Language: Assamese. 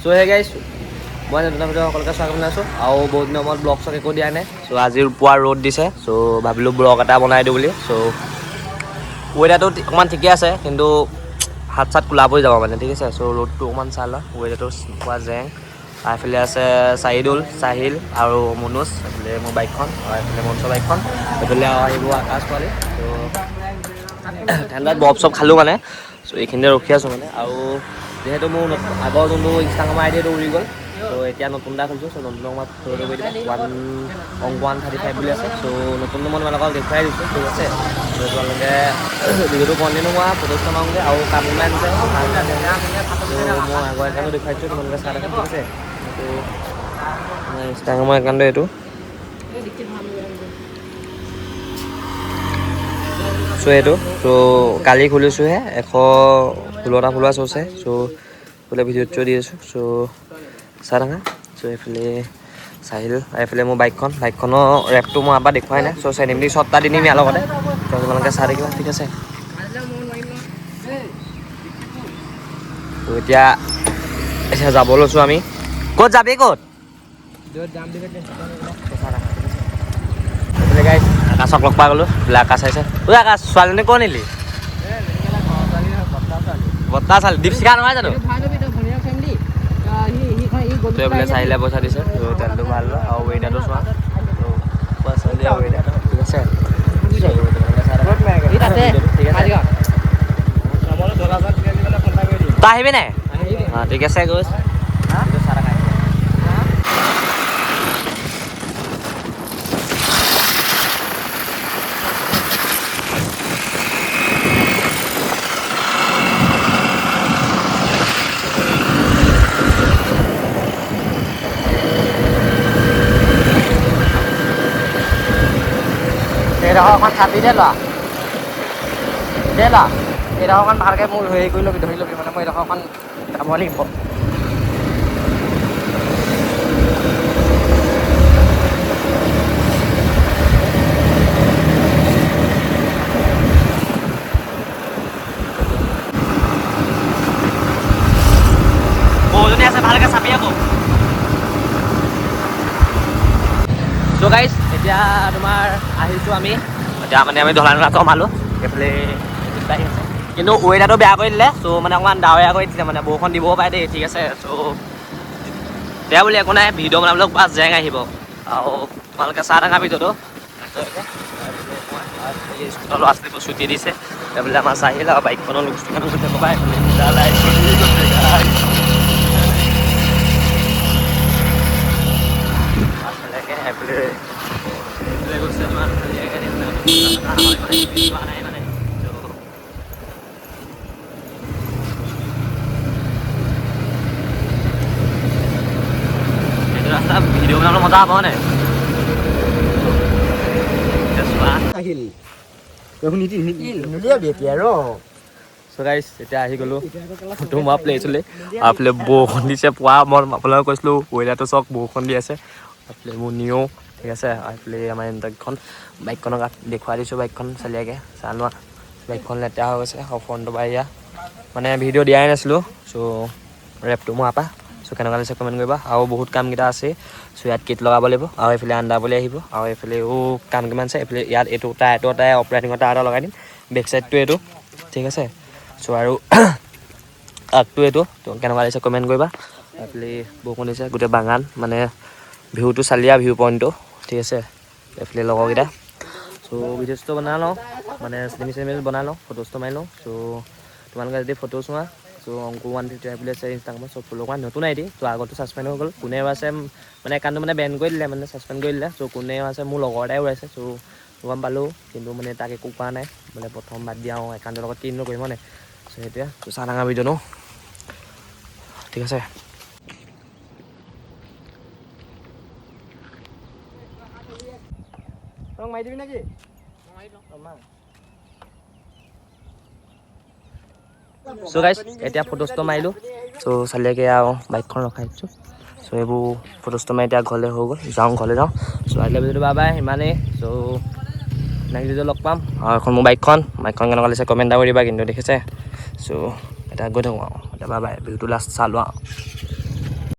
চ' হে গাইছ মই নতুন ভিডিঅ' সকলোকে স্বাগতম জনাইছোঁ আৰু বহুত দিনৰ মূৰত ব্লগ চক একো দিয়া নাই চ' আজিৰ পুৱা ৰ'দ দিছে চ' ভাবিলোঁ ব্লগ এটা বনাই দিওঁ বুলি চ' ৱেডাৰটো অকণমান ঠিকে আছে কিন্তু হাত চাত কোলা পৰি যাব মানে ঠিক আছে চ' ৰ'দটো অকণমান চাই লওঁ ৱেডাৰটো পুৱা জেং এইফালে আছে চাহিদুল চাহিল আৰু মনোজ এইফালে মোৰ বাইকখন আৰু এইফালে মঞ্চৰ বাইকখন এইফালে আহিব আকাশ পোৱালি ত' ঠাণ্ডাত বৰফ চব খালোঁ মানে চ' এইখিনিতে ৰখি আছোঁ মানে আৰু যিহেতু মোৰ আগৰ যোনটো ইনষ্টাগ্ৰাম আই ডিটো উৰি গ'ল চ' এতিয়া নতুন এটা খুলিছোঁ চ' নতুন মই ফটো কৰি দিবা 135 বুলি আছে চ' নতুনটো মই তোমালোকক দেখুৱাই দিছোঁ ঠিক আছে চ' তোমালোকে ভিডিঅ'টো কণ্টিনিউ কৰা ফটোজ বনাওঁগৈ আৰু কাম ওলাই আনিছে চ' মই আগৰ একাউণ্টটো দেখুৱাই দিছোঁ তোমালোকে চাই থাকা ঠিক আছে ত' মই ইনষ্টাগ্ৰামৰ একাউণ্টটো এইটো চ' এইটো চ' কালি খুলিছোঁহে 116টা ফলোৱাৰ্ছ হৈছে চ' এইফালে ভিডিঅ'ত দি আছোঁ চ' চাই থাকা চ' এইফালে চাহিল এইফালে মোৰ বাইকখনৰ ৰেপটো মই এবাৰ দেখুৱাই নাই চ' চেনিমিলি শ্বটটা দি নিম ইয়াৰ লগতে চ' তোমালোকে চাই থাকিবা ঠিক আছে ত' এতিয়া যাব লৈছোঁ আমি ক'ত যাবি ক'ত এইফালে গাইছ আকাশক লগ পাই গ'লোঁ বোলে আকাশ আহিছে ঐ আকাশ ছোৱালীজনী ক'ত নিলি বৰ্তা ছোৱালী দীপশিখা নহয় জানো ত' এইফালে চাহিলে পইচা দিছে ত' তেলটো ভাল লয় আৰু ৱেডাৰটো চোৱা ছোৱালী আৰু ৱেডাৰ ঠিক আছে তই আহিবি নাই অঁ ঠিক আছে গৈ এইডোখৰখন কাটি দে লোৱা এইডোখৰখন ভালকৈ মোৰ হেৰি কৰি ল'বি ধৰি ল'বি মানে মই এইডোখৰখন যাব লাগিব বহুজনী আছে ভালকৈ চাবি আকৌ চ' গাইছ এতিয়া তোমাৰ আহিছোঁ আমি এতিয়া মানে আমি ধলানগা কমালোঁ এইফালে আছে কিন্তু ৱেডাৰটো বেয়া কৰি দিলে চ' মানে অকণমান ডাৱৰীয়া কৰি দিলে মানে বৰষুণ দিবও পাৰে দেই ঠিক আছে চ' বেয়া বুলি একো নাই ভিডিঅ' বনাবলৈ পাছ জেং আহিব আৰু তোমালোকে চাই থাকা ভিডিঅ'টো স্কুলৰ ল'ৰা ছোৱালীবোৰ ছুটি দিছে এইফালে আমাৰ চাহিল আৰু বাইকখনৰ লোকচান ভিডিঅ' বনাবলৈ মজা হ'ব নাই চ' গাইছ এতিয়া আহি গ'লোঁ ফটো মই প্লেচলৈ এইফালে বৰষুণ দিছে পুৱা মই আপোনালোকক কৈছিলোঁ ৱেডাৰটো চাওক বৰষুণ দি আছে এইফালে মোৰ নিও ঠিক আছে এইফালে আমাৰ ইণ্টাৰখন বাইকখনক দেখুৱাই দিছোঁ বাইকখন চালিয়াকৈ চাই লোৱা বাইকখন লেতেৰা হৈ গৈছে আৰু ফ্ৰণ্টৰ পৰা এয়া মানে ভিডিঅ' দিয়াই নাছিলোঁ চ' ৰেপটো মোৰ আপা চ' কেনেকুৱা লাগিছে কমেণ্ট কৰিবা আৰু বহুত কামকেইটা আছে চ' ইয়াত কিট লগাব লাগিব আৰু এইফালে আণ্ডাবলৈ আহিব আৰু এইফালেও কাম কিমান আছে এইফালে ইয়াত এইটো টায়াৰ অপাৰেটিঙৰ টায়াৰ এটা লগাই দিম বেক চাইডটো এইটো ঠিক আছে চ' আৰু আগটো এইটো তো কেনেকুৱা লাগিছে কমেণ্ট কৰিবা এইফালে বৰষুণ দিছে গোটেই বাগান মানে ভিউটো চালিয়া ভিউ পইণ্টটো ঠিক আছে এইফালে লগৰকেইটা চ' ভিডিঅ'টো বনাই লওঁ মানে চিনেমি বনাই লওঁ ফটোজটো মাৰি লওঁ চ' তোমালোকে যদি ফটো চোৱা চ' অংকু 155 বুলি আছে ইনষ্টাগ্ৰামত চব ফ'ল' কৰা নতুন আইডি চ' আগতো ছাছপেণ্ড হৈ গ'ল কোনেও আছে মানে একাউণ্টটো মানে বেন কৰি দিলে মানে ছাছপেণ্ড কৰি দিলে চ' কোনেও আছে মোৰ লগৰ এটাই ওলাইছে চ' গম পালোঁ কিন্তু মানে তাক একো কোৱা নাই মানে প্ৰথম বাদ দিয়া একাউণ্টৰ লগত কিনো কৰিম মানে চ' সেইটোৱে চ' চাহ ডাঙৰ ভিডিঅ' ন ঠিক আছে মাৰি দিবি নেকি চ' গাইছ এতিয়া ফটোজটো মাৰিলোঁ চ' চালিয়াকৈ আৰু বাইকখন ৰখাই দিছোঁ চ' এইবোৰ ফটোজটো মাৰি এতিয়া ঘৰলৈ হৈ গ'ল ঘৰলৈ যাওঁ চ' আহিলে ভিডিঅ'টো বাই সিমানেই চ' নেক্সট ভিডিঅ' লগ পাম আৰু এখন মোৰ বাইকখন কেনেকুৱা লাগিছে কমেণ্ট এটা কৰি দিবা কিন্তু দেখিছে চ' এতিয়া গৈ থাকোঁ আৰু এতিয়া বাই ভিডিঅ'টো লাষ্ট চালোঁ আৰু